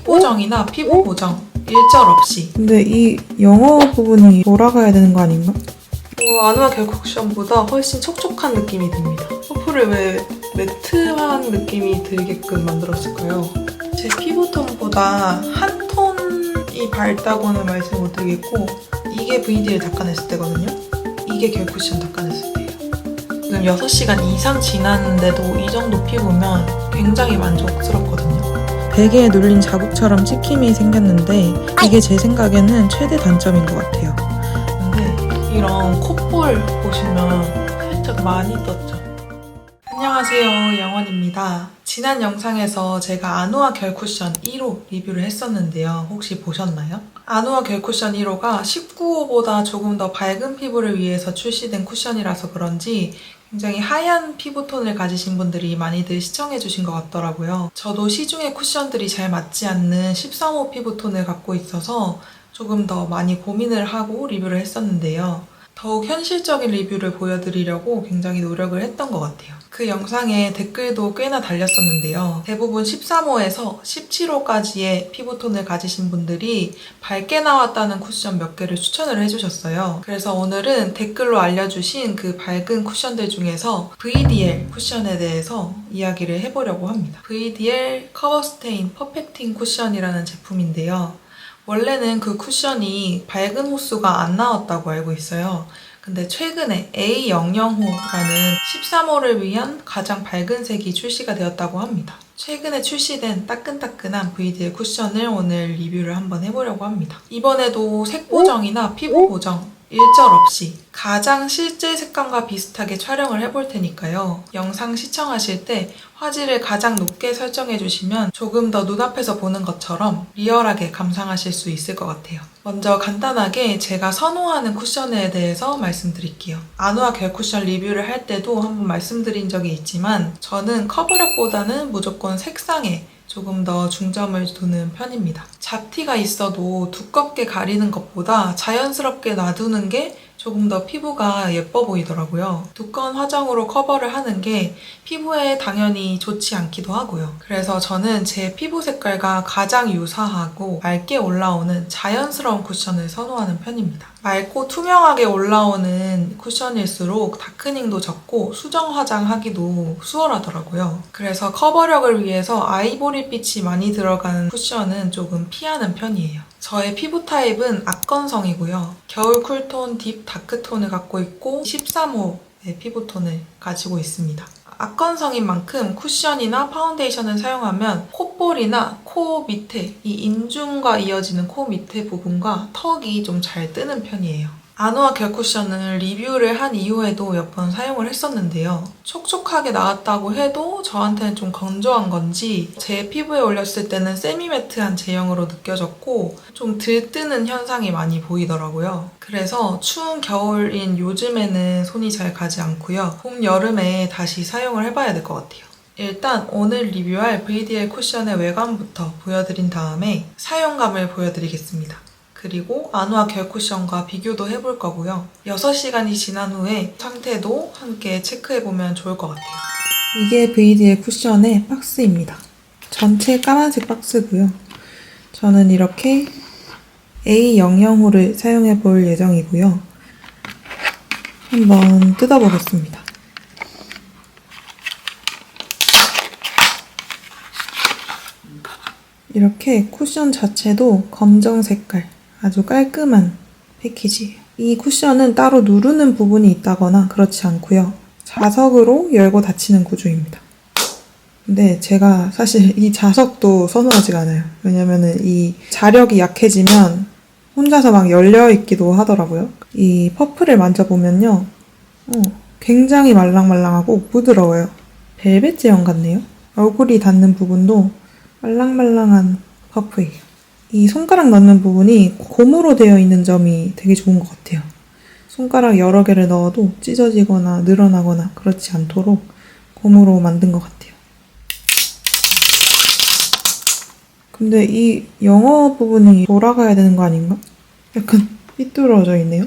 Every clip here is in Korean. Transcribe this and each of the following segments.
색보정이나 피부 보정 일절 없이. 근데 이 영어 부분이 돌아가야 되는 거 아닌가? 아누아 겔 쿠션보다 훨씬 촉촉한 느낌이 듭니다. 퍼플을 왜 매트한 느낌이 들게끔 만들었을까요? 제 피부톤보다 한 톤이 밝다고는 말씀 못 드리겠고, 이게 VD를 닦아냈을 때거든요. 이게 겔 쿠션 닦아냈을 때예요. 지금 6시간 이상 지났는데도 이 정도 피부면 굉장히 만족스럽거든요. 베개에 눌린 자국처럼 찍힘이 생겼는데 이게 제 생각에는 최대 단점인 것 같아요. 근데 이런 콧볼 보시면 살짝 많이 떴죠. 안녕하세요, 영원입니다. 지난 영상에서 제가 아누아 겔 쿠션 1호 리뷰를 했었는데요. 혹시 보셨나요? 아누아 겔 쿠션 1호가 19호보다 조금 더 밝은 피부를 위해서 출시된 쿠션이라서 그런지 굉장히 하얀 피부톤을 가지신 분들이 많이들 시청해주신 것 같더라고요. 저도 시중의 쿠션들이 잘 맞지 않는 13호 피부톤을 갖고 있어서 조금 더 많이 고민을 하고 리뷰를 했었는데요. 더욱 현실적인 리뷰를 보여드리려고 굉장히 노력을 했던 것 같아요. 그 영상에 댓글도 꽤나 달렸었는데요. 대부분 13호에서 17호까지의 피부톤을 가지신 분들이 밝게 나왔다는 쿠션 몇 개를 추천을 해주셨어요. 그래서 오늘은 댓글로 알려주신 그 밝은 쿠션들 중에서 VDL 쿠션에 대해서 이야기를 해보려고 합니다. VDL 커버 스테인 퍼펙팅 쿠션이라는 제품인데요. 원래는 그 쿠션이 밝은 호수가 안 나왔다고 알고 있어요. 근데 최근에 A00호라는 13호를 위한 가장 밝은 색이 출시가 되었다고 합니다. 최근에 출시된 따끈따끈한 VDL 쿠션을 오늘 리뷰를 한번 해보려고 합니다. 이번에도 색보정이나 피부 보정 일절 없이 가장 실제 색감과 비슷하게 촬영을 해볼 테니까요. 영상 시청하실 때 화질을 가장 높게 설정해 주시면 조금 더 눈앞에서 보는 것처럼 리얼하게 감상하실 수 있을 것 같아요. 먼저 간단하게 제가 선호하는 쿠션에 대해서 말씀드릴게요. 아누아 겔 쿠션 리뷰를 할 때도 한번 말씀드린 적이 있지만 저는 커버력보다는 무조건 색상에 조금 더 중점을 두는 편입니다. 잡티가 있어도 두껍게 가리는 것보다 자연스럽게 놔두는 게 조금 더 피부가 예뻐 보이더라고요. 두꺼운 화장으로 커버를 하는 게 피부에 당연히 좋지 않기도 하고요. 그래서 저는 제 피부 색깔과 가장 유사하고 맑게 올라오는 자연스러운 쿠션을 선호하는 편입니다. 맑고 투명하게 올라오는 쿠션일수록 다크닝도 적고 수정 화장하기도 수월하더라고요. 그래서 커버력을 위해서 아이보리빛이 많이 들어간 쿠션은 조금 피하는 편이에요. 저의 피부 타입은 악건성이고요. 겨울 쿨톤, 딥 다크톤을 갖고 있고 13호의 피부톤을 가지고 있습니다. 악건성인 만큼 쿠션이나 파운데이션을 사용하면 콧볼이나 코 밑에, 이 인중과 이어지는 코 밑에 부분과 턱이 좀 잘 뜨는 편이에요. 아누아 겔 쿠션을 리뷰를 한 이후에도 몇 번 사용을 했었는데요. 촉촉하게 나왔다고 해도 저한테는 좀 건조한 건지 제 피부에 올렸을 때는 세미매트한 제형으로 느껴졌고 좀 들뜨는 현상이 많이 보이더라고요. 그래서 추운 겨울인 요즘에는 손이 잘 가지 않고요. 봄, 여름에 다시 사용을 해봐야 될 것 같아요. 일단 오늘 리뷰할 VDL 쿠션의 외관부터 보여드린 다음에 사용감을 보여드리겠습니다. 그리고 아누아 겔 쿠션과 비교도 해볼 거고요. 6시간이 지난 후에 상태도 함께 체크해보면 좋을 것 같아요. 이게 VDL 쿠션의 박스입니다. 전체 까만색 박스고요. 저는 이렇게 A00호를 사용해 볼 예정이고요. 한번 뜯어보겠습니다. 이렇게 쿠션 자체도 검정 색깔, 아주 깔끔한 패키지예요. 이 쿠션은 따로 누르는 부분이 있다거나 그렇지 않고요. 자석으로 열고 닫히는 구조입니다. 근데 제가 사실 이 자석도 선호하지가 않아요. 왜냐면은 이 자력이 약해지면 혼자서 막 열려있기도 하더라고요. 이 퍼플을 만져보면요. 굉장히 말랑말랑하고 부드러워요. 벨벳 제형 같네요. 얼굴이 닿는 부분도 말랑말랑한 퍼프예요. 이 손가락 넣는 부분이 고무로 되어 있는 점이 되게 좋은 것 같아요. 손가락 여러 개를 넣어도 찢어지거나 늘어나거나 그렇지 않도록 고무로 만든 것 같아요. 근데 이 영어 부분이 돌아가야 되는 거 아닌가? 약간 삐뚤어져 있네요.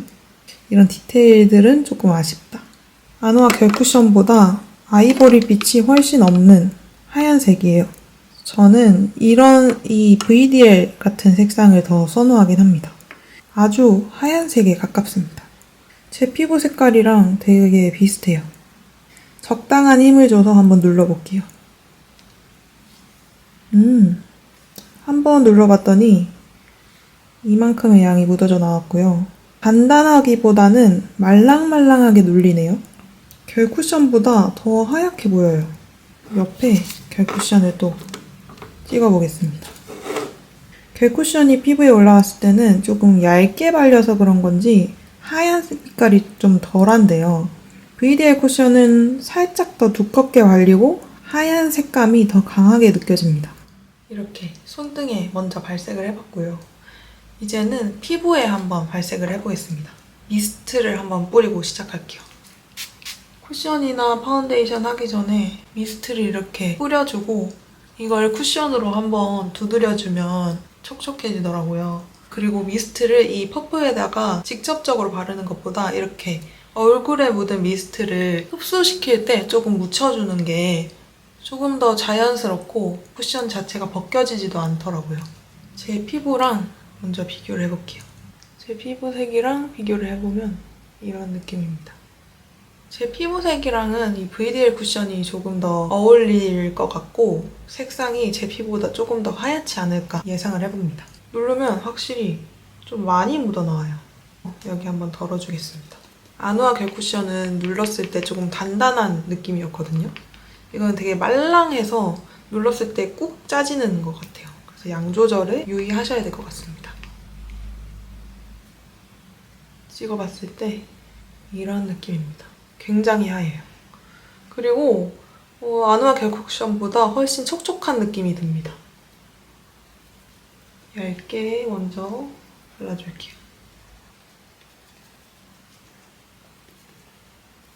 이런 디테일들은 조금 아쉽다. 아누아 겔 쿠션보다 아이보리 빛이 훨씬 없는 하얀색이에요. 저는 이 VDL 같은 색상을 더 선호하긴 합니다. 아주 하얀색에 가깝습니다. 제 피부 색깔이랑 되게 비슷해요. 적당한 힘을 줘서 한번 눌러볼게요. 한번 눌러봤더니 이만큼의 양이 묻어져 나왔고요. 단단하기보다는 말랑말랑하게 눌리네요. 결 쿠션보다 더 하얗게 보여요. 옆에 결 쿠션을 또 찍어보겠습니다. 결 쿠션이 피부에 올라왔을 때는 조금 얇게 발려서 그런 건지 하얀 색깔이 좀 덜한데요. VDL 쿠션은 살짝 더 두껍게 발리고 하얀 색감이 더 강하게 느껴집니다. 이렇게 손등에 먼저 발색을 해봤고요. 이제는 피부에 한번 발색을 해보겠습니다. 미스트를 한번 뿌리고 시작할게요. 쿠션이나 파운데이션 하기 전에 미스트를 이렇게 뿌려주고 이걸 쿠션으로 한번 두드려주면 촉촉해지더라고요. 그리고 미스트를 이 퍼프에다가 직접적으로 바르는 것보다 이렇게 얼굴에 묻은 미스트를 흡수시킬 때 조금 묻혀주는 게 조금 더 자연스럽고 쿠션 자체가 벗겨지지도 않더라고요. 제 피부랑 먼저 비교를 해볼게요. 제 피부색이랑 비교를 해보면 이런 느낌입니다. 제 피부색이랑은 이 VDL 쿠션이 조금 더 어울릴 것 같고 색상이 제 피부보다 조금 더 하얗지 않을까 예상을 해봅니다. 누르면 확실히 좀 많이 묻어나와요. 여기 한번 덜어주겠습니다. 아누아 겔 쿠션은 눌렀을 때 조금 단단한 느낌이었거든요. 이건 되게 말랑해서 눌렀을 때 꾹 짜지는 것 같아요. 그래서 양 조절에 유의하셔야 될 것 같습니다. 찍어봤을 때 이런 느낌입니다. 굉장히 하얘요. 그리고 아누아 겔 쿠션보다 훨씬 촉촉한 느낌이 듭니다. 얇게 먼저 발라줄게요.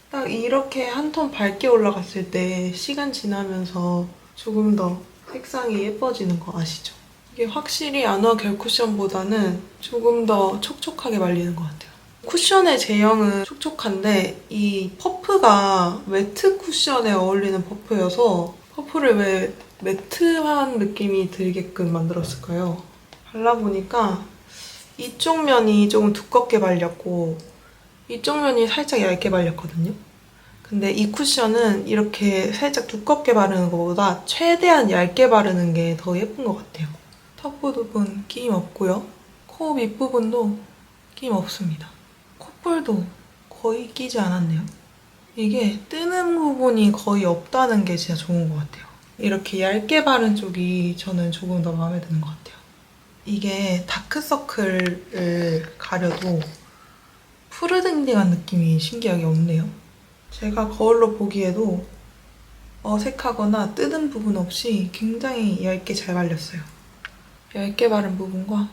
딱 이렇게 한 톤 밝게 올라갔을 때 시간 지나면서 조금 더 색상이 예뻐지는 거 아시죠? 이게 확실히 아누아 겔 쿠션보다는 조금 더 촉촉하게 발리는 것 같아요. 쿠션의 제형은 촉촉한데 이 퍼프가 매트 쿠션에 어울리는 퍼프여서 퍼프를 왜 매트한 느낌이 들게끔 만들었을까요? 발라보니까 이쪽 면이 조금 두껍게 발렸고 이쪽 면이 살짝 얇게 발렸거든요. 근데 이 쿠션은 이렇게 살짝 두껍게 바르는 것보다 최대한 얇게 바르는 게 더 예쁜 것 같아요. 턱 부분 끼임 없고요. 코 밑부분도 끼임 없습니다. 콧볼도 거의 끼지 않았네요. 이게 뜨는 부분이 거의 없다는 게 진짜 좋은 것 같아요. 이렇게 얇게 바른 쪽이 저는 조금 더 마음에 드는 것 같아요. 이게 다크서클을 가려도 푸르딩딩한 느낌이 신기하게 없네요. 제가 거울로 보기에도 어색하거나 뜯은 부분 없이 굉장히 얇게 잘 발렸어요. 얇게 바른 부분과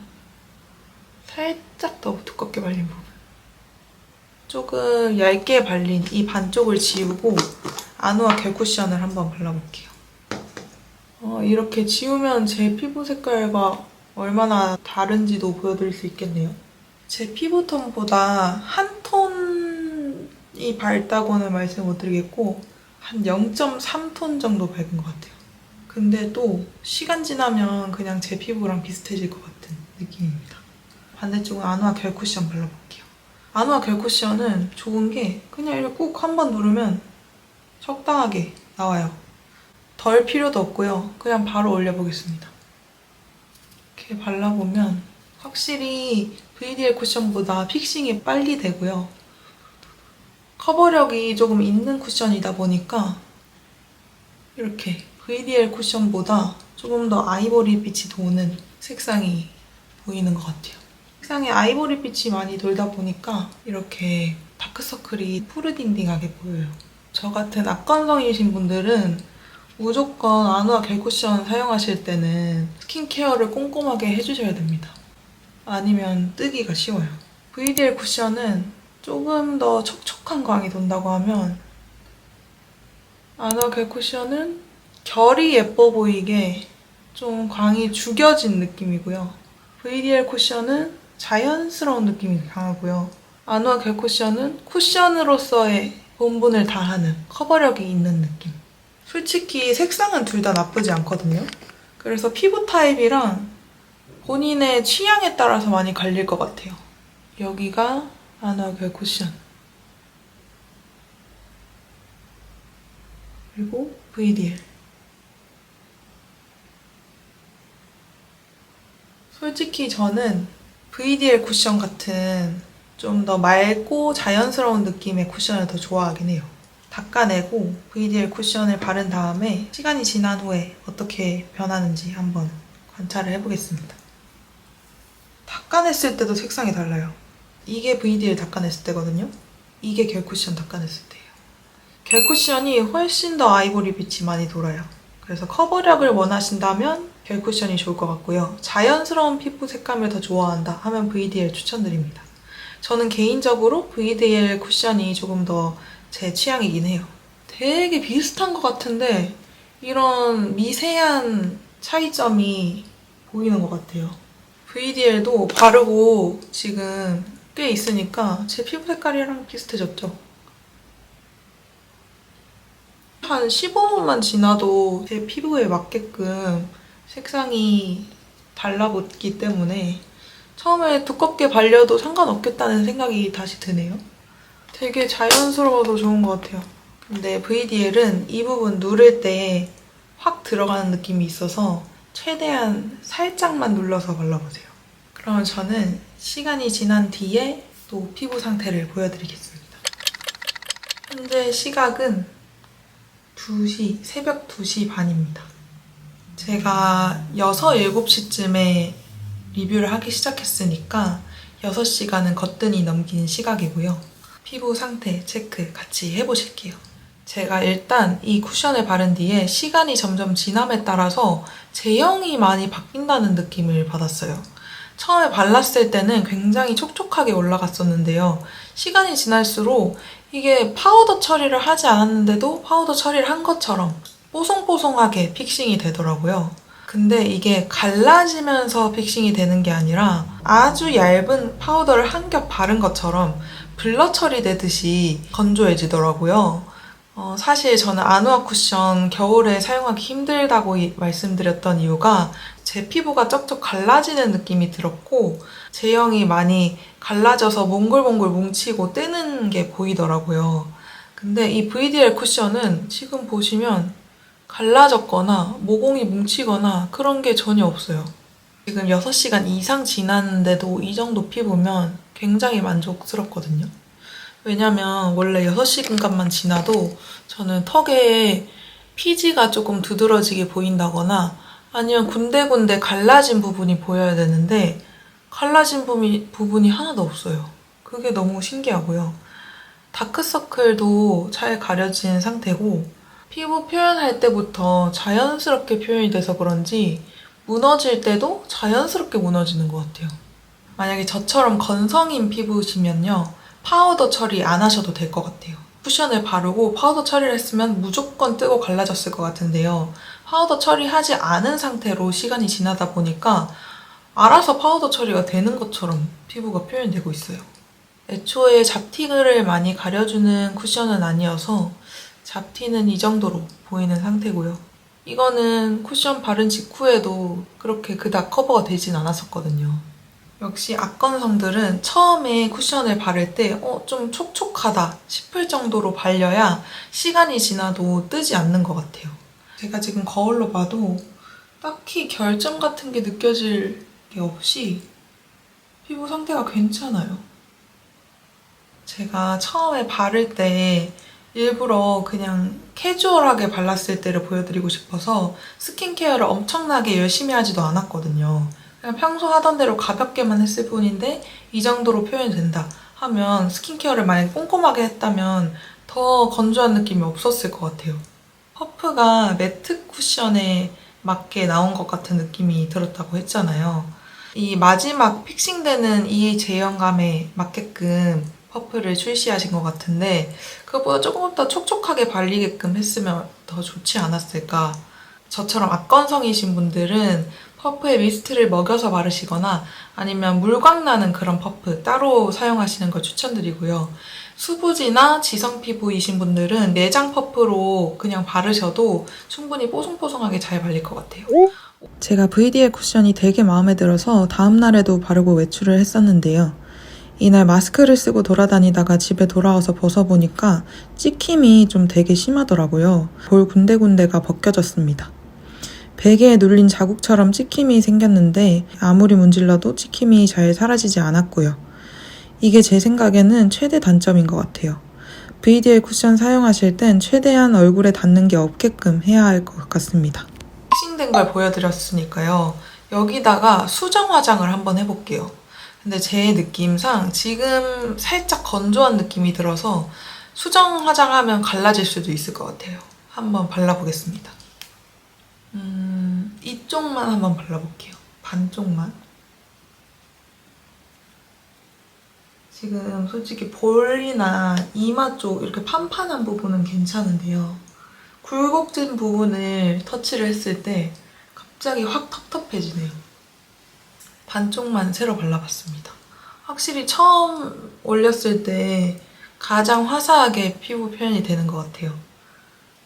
살짝 더 두껍게 발린 부분. 조금 얇게 발린 이 반쪽을 지우고 아누아 겔 쿠션을 한번 발라볼게요. 이렇게 지우면 제 피부 색깔과 얼마나 다른지도 보여드릴 수 있겠네요. 제 피부톤보다 한 톤이 밝다고는 말씀 못 드리겠고 한 0.3톤 정도 밝은 것 같아요. 근데 또 시간 지나면 그냥 제 피부랑 비슷해질 것 같은 느낌입니다. 반대쪽은 아누아 겔 쿠션 발라볼게요. 아누아 겔 쿠션은 좋은 게 그냥 이렇게 꾹 한번 누르면 적당하게 나와요. 덜 필요도 없고요. 그냥 바로 올려보겠습니다. 이렇게 발라보면 확실히 VDL 쿠션보다 픽싱이 빨리 되고요. 커버력이 조금 있는 쿠션이다 보니까 이렇게 VDL 쿠션보다 조금 더 아이보리 빛이 도는 색상이 보이는 것 같아요. 색상에 아이보리 빛이 많이 돌다 보니까 이렇게 다크서클이 푸르딩딩하게 보여요. 저 같은 악건성이신 분들은 무조건 아누아 겔 쿠션 사용하실 때는 스킨케어를 꼼꼼하게 해주셔야 됩니다. 아니면 뜨기가 쉬워요. VDL 쿠션은 조금 더 촉촉한 광이 돈다고 하면 아누아 겔 쿠션은 결이 예뻐 보이게 좀 광이 죽여진 느낌이고요. VDL 쿠션은 자연스러운 느낌이 강하고요. 아누아 겔 쿠션은 쿠션으로서의 본분을 다하는 커버력이 있는 느낌. 솔직히 색상은 둘 다 나쁘지 않거든요. 그래서 피부 타입이랑 본인의 취향에 따라서 많이 갈릴 것 같아요. 여기가 아누아 결 쿠션. 그리고 VDL. 솔직히 저는 VDL 쿠션 같은 좀 더 맑고 자연스러운 느낌의 쿠션을 더 좋아하긴 해요. 닦아내고 VDL 쿠션을 바른 다음에 시간이 지난 후에 어떻게 변하는지 한번 관찰을 해보겠습니다. 닦아냈을 때도 색상이 달라요. 이게 VDL 닦아냈을 때거든요. 이게 겔 쿠션 닦아냈을 때예요. 겔 쿠션이 훨씬 더 아이보리 빛이 많이 돌아요. 그래서 커버력을 원하신다면 겔 쿠션이 좋을 것 같고요. 자연스러운 피부 색감을 더 좋아한다 하면 VDL 추천드립니다. 저는 개인적으로 VDL 쿠션이 조금 더 제 취향이긴 해요. 되게 비슷한 것 같은데 이런 미세한 차이점이 보이는 것 같아요. VDL도 바르고 지금 꽤 있으니까 제 피부 색깔이랑 비슷해졌죠. 한 15분만 지나도 제 피부에 맞게끔 색상이 달라붙기 때문에 처음에 두껍게 발려도 상관없겠다는 생각이 다시 드네요. 되게 자연스러워서 좋은 것 같아요. 근데 VDL은 이 부분 누를 때 확 들어가는 느낌이 있어서 최대한 살짝만 눌러서 발라보세요. 그러면 저는 시간이 지난 뒤에 또 피부 상태를 보여드리겠습니다. 현재 시각은 2시, 새벽 2시 반입니다. 제가 6, 7시쯤에 리뷰를 하기 시작했으니까 6시간은 거뜬히 넘긴 시각이고요. 피부 상태 체크 같이 해보실게요. 제가 일단 이 쿠션을 바른 뒤에 시간이 점점 지남에 따라서 제형이 많이 바뀐다는 느낌을 받았어요. 처음에 발랐을 때는 굉장히 촉촉하게 올라갔었는데요. 시간이 지날수록 이게 파우더 처리를 하지 않았는데도 파우더 처리를 한 것처럼 뽀송뽀송하게 픽싱이 되더라고요. 근데 이게 갈라지면서 픽싱이 되는 게 아니라 아주 얇은 파우더를 한 겹 바른 것처럼 블러 처리되듯이 건조해지더라고요. 사실 저는 아누아 쿠션 겨울에 사용하기 힘들다고 말씀드렸던 이유가 제 피부가 쩍쩍 갈라지는 느낌이 들었고 제형이 많이 갈라져서 몽글몽글 뭉치고 뜨는 게 보이더라고요. 근데 이 VDL 쿠션은 지금 보시면 갈라졌거나 모공이 뭉치거나 그런 게 전혀 없어요. 지금 6시간 이상 지났는데도 이 정도 피부면 굉장히 만족스럽거든요. 왜냐면 원래 6시간만 지나도 저는 턱에 피지가 조금 두드러지게 보인다거나 아니면 군데군데 갈라진 부분이 보여야 되는데 갈라진 부분이 하나도 없어요. 그게 너무 신기하고요. 다크서클도 잘 가려진 상태고 피부 표현할 때부터 자연스럽게 표현이 돼서 그런지 무너질 때도 자연스럽게 무너지는 것 같아요. 만약에 저처럼 건성인 피부시면요. 파우더 처리 안 하셔도 될 것 같아요. 쿠션을 바르고 파우더 처리를 했으면 무조건 뜨고 갈라졌을 것 같은데요. 파우더 처리하지 않은 상태로 시간이 지나다 보니까 알아서 파우더 처리가 되는 것처럼 피부가 표현되고 있어요. 애초에 잡티를 많이 가려주는 쿠션은 아니어서 잡티는 이 정도로 보이는 상태고요. 이거는 쿠션 바른 직후에도 그렇게 그닥 커버가 되진 않았었거든요. 역시 악건성들은 처음에 쿠션을 바를 때 좀 촉촉하다 싶을 정도로 발려야 시간이 지나도 뜨지 않는 것 같아요. 제가 지금 거울로 봐도 딱히 결점 같은 게 느껴질 게 없이 피부 상태가 괜찮아요. 제가 처음에 바를 때 일부러 그냥 캐주얼하게 발랐을 때를 보여드리고 싶어서 스킨케어를 엄청나게 열심히 하지도 않았거든요. 그냥 평소 하던 대로 가볍게만 했을 뿐인데 이 정도로 표현된다 하면 스킨케어를 만약에 꼼꼼하게 했다면 더 건조한 느낌이 없었을 것 같아요. 퍼프가 매트 쿠션에 맞게 나온 것 같은 느낌이 들었다고 했잖아요. 이 마지막 픽싱되는 이 제형감에 맞게끔 퍼프를 출시하신 것 같은데 그것보다 조금 더 촉촉하게 발리게끔 했으면 더 좋지 않았을까. 저처럼 악건성이신 분들은 퍼프에 미스트를 먹여서 바르시거나 아니면 물광 나는 그런 퍼프 따로 사용하시는 걸 추천드리고요. 수부지나 지성 피부이신 분들은 내장 퍼프로 그냥 바르셔도 충분히 뽀송뽀송하게 잘 발릴 것 같아요. 제가 VDL 쿠션이 되게 마음에 들어서 다음날에도 바르고 외출을 했었는데요. 이날 마스크를 쓰고 돌아다니다가 집에 돌아와서 벗어보니까 찍힘이 좀 되게 심하더라고요. 볼 군데군데가 벗겨졌습니다. 베개에 눌린 자국처럼 찍힘이 생겼는데 아무리 문질러도 찍힘이 잘 사라지지 않았고요. 이게 제 생각에는 최대 단점인 것 같아요. VDL 쿠션 사용하실 땐 최대한 얼굴에 닿는 게 없게끔 해야 할 것 같습니다. 픽싱된 걸 보여드렸으니까요. 여기다가 수정 화장을 한번 해볼게요. 근데 제 느낌상 지금 살짝 건조한 느낌이 들어서 수정 화장하면 갈라질 수도 있을 것 같아요. 한번 발라보겠습니다. 이쪽만 한번 발라볼게요. 반쪽만. 지금 솔직히 볼이나 이마 쪽 이렇게 판판한 부분은 괜찮은데요. 굴곡진 부분을 터치를 했을 때 갑자기 확 텁텁해지네요. 반쪽만 새로 발라봤습니다. 확실히 처음 올렸을 때 가장 화사하게 피부 표현이 되는 것 같아요.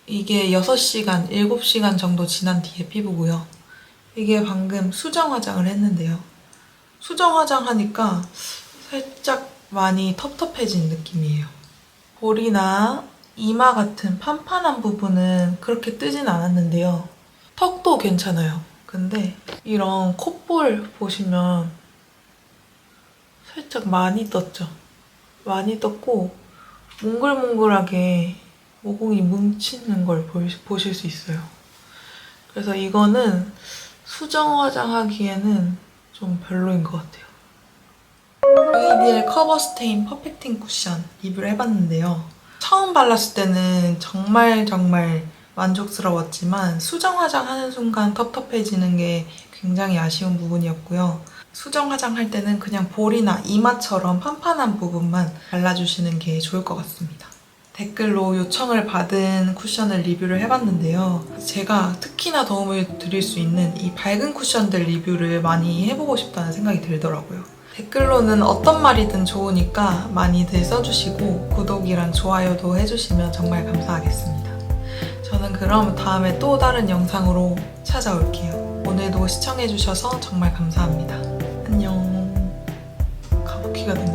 이게 6시간, 7시간 정도 지난 뒤에 피부고요. 이게 방금 수정 화장을 했는데요. 수정 화장하니까 살짝 많이 텁텁해진 느낌이에요. 볼이나 이마 같은 판판한 부분은 그렇게 뜨진 않았는데요. 턱도 괜찮아요. 근데 이런 콧볼 보시면 살짝 많이 떴죠? 많이 떴고 몽글몽글하게 모공이 뭉치는 걸 보실 수 있어요. 그래서 이거는 수정 화장하기에는 좀 별로인 것 같아요. VDL 커버 스테인 퍼펙팅 쿠션 리뷰를 해봤는데요. 처음 발랐을 때는 정말 만족스러웠지만 수정 화장하는 순간 텁텁해지는 게 굉장히 아쉬운 부분이었고요. 수정 화장할 때는 그냥 볼이나 이마처럼 판판한 부분만 발라주시는 게 좋을 것 같습니다. 댓글로 요청을 받은 쿠션을 리뷰를 해봤는데요. 제가 특히나 도움을 드릴 수 있는 이 밝은 쿠션들 리뷰를 많이 해보고 싶다는 생각이 들더라고요. 댓글로는 어떤 말이든 좋으니까 많이들 써주시고 구독이랑 좋아요도 해주시면 정말 감사하겠습니다. 저는 그럼 다음에 또 다른 영상으로 찾아올게요. 오늘도 시청해주셔서 정말 감사합니다. 안녕. 가부키가 됐네.